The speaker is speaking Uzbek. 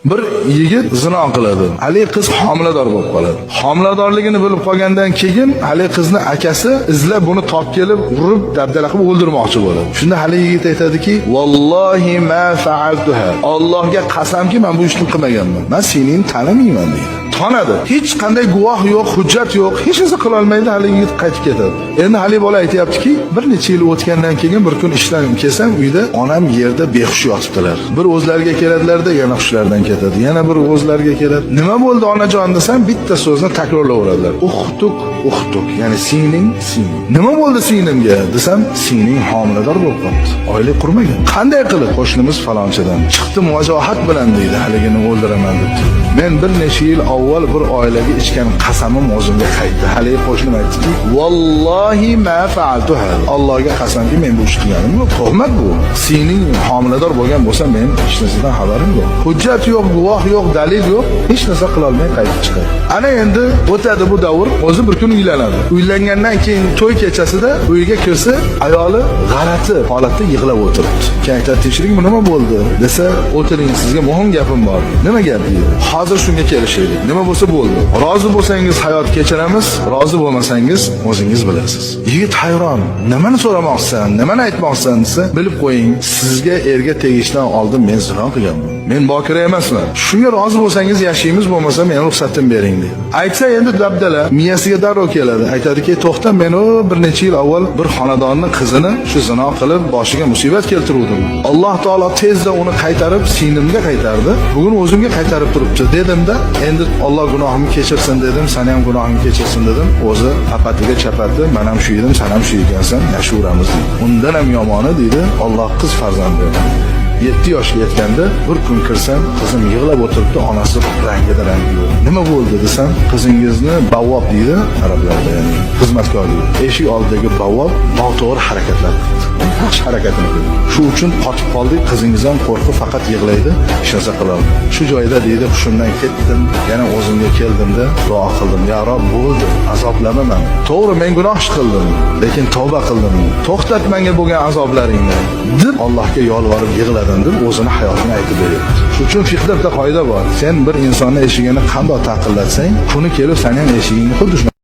Bir yigit zino qiladi. Hali qiz homilador bo'lib qoladi. Homiladorligini bilib qolgandan keyin hali qizni akasi izlab buni topib kelib, urib, dabdala qilib o'ldirmoqchi bo'ladi. Shunda hali yigit aytadiki, "Vallohi ma fa'altuha." Allohga qasamki, men bu ishni qilmaganman. Men seni tanimayman deydi. Tanadi. Hech qanday guvoh yo'q, hujjat yo'q, hech narsa qila olmaydi, hali yigit qaytib ketadi. Endi hali bola aytayaptiki, bir necha yil o'tgandan keyin bir kun ishdan kelsam, uyda onam yerda behush yotibdilar. Bir o'zlariga keladilarda, yana hushlardan ketadi. Yana bir o'zlariga keladi. Nima bo'ldi onajon desam, bitta so'zni takrorlayveradilar. Uxtuk, ya'ni singling. Nima bo'ldi singlingga desam, singling homilador bo'lib qoldi. Oila qurmagan. Qanday qilib? Qo'shnimiz falonchidan chiqdim vajohat bilan deydi, haligini o'ldiraman deb. Men bir necha yil avval bir oilaga ichgan qasamim o'zimga qaytdi. Hali qo'shnim aytdiki, "Vallohi ma fa'altuha." Allohga qasamki, men bu ishni qilganim yo'q. Tuhmat bu. Sening homilador bo'lgan bo'lsa, men hech narsadan xabarim yo'q. Hujjat yo'q, guvoh yo'q, dalil yo'q, hech narsa qila olmay qaytib chiqadi. Ana endi o'tadi bu davr, o'zi bir kun uylanadi. Uylangandan keyin to'y kechasida uyiga kirsa, ayoli g'alati holatda yig'lab o'tiribdi. Keyin aytadi, "Tekshiring, nima bo'ldi?" desa, "O'tiring, sizga muhim gapim bor." "Nima gap?" deydi. "Hozir shunga kelishaylik. Nima bo'lsa bo'ldi. Rozi bo'lsangiz hayot kechiramiz, rozi bo'lmasangiz o'zingiz bilasiz." Yigit hayron. "Nimani so'ramoqsan? Nimani aytmoqsan?" desa, "Bilib qo'ying, sizga erga tegishdan oldin men zino qilganman. Men bokira emasman. Shunga rozi bo'lsangiz yashaymiz, bo'lmasa men ruxsatim bering" deydi. Aytsa endi dabdala miyasiga darrov keladi. Aytadiki, "To'xta, men bir necha yil avval bir xonadonning qizini shu zino qilib boshiga musibat keltiruvdim. Alloh taolo tezda uni qaytarib, sinimga qaytardi. Bugun o'zimga qaytarib turibdi" dedimda, endi Alloh gunohimni kechirsin dedim, sen ham gunohingni kechirsin dedim. O'zi apatiga chapati, men ham shu edim, sen ham shu ekansan, yashaveramiz deydi. Undan ham yomoni deydi, Alloh qiz farzand berdi. 7 yoshga yetganda bir kun kirsam, qizim yig'lab o'tiribdi, onasi rangida rangi yo'q. "Nima bo'ldi?" desam, "Qizingizni bavvob deydi, arablarda, ya'ni xizmatkor deydi. Eshik oldidagi bavvob noto'g'ri harakatlar qildi. Yaxshi harakatini qildi. Shu uchun qotib qoldik, qizingiz ham qo'rqib faqat yig'laydi, hech narsa qila olmaydi. Shu joyda deydi, hushimdan ketdim, yana o'zimga keldimda duo qildim. Ya Rob, bo'ldi, azoblama meni. To'g'ri, men gunoh ish qildim, lekin tavba qildim. To'xtat menga bo'lgan azoblaringni" deb Allohga yolvorib yig'ladim deb o'zini hayotini aytib beryapti. Shu uchun fiqhda qoida bor. Sen bir insonni eshigini qanday taqillatsang, kuni kelib sen ham eshigingni xuddi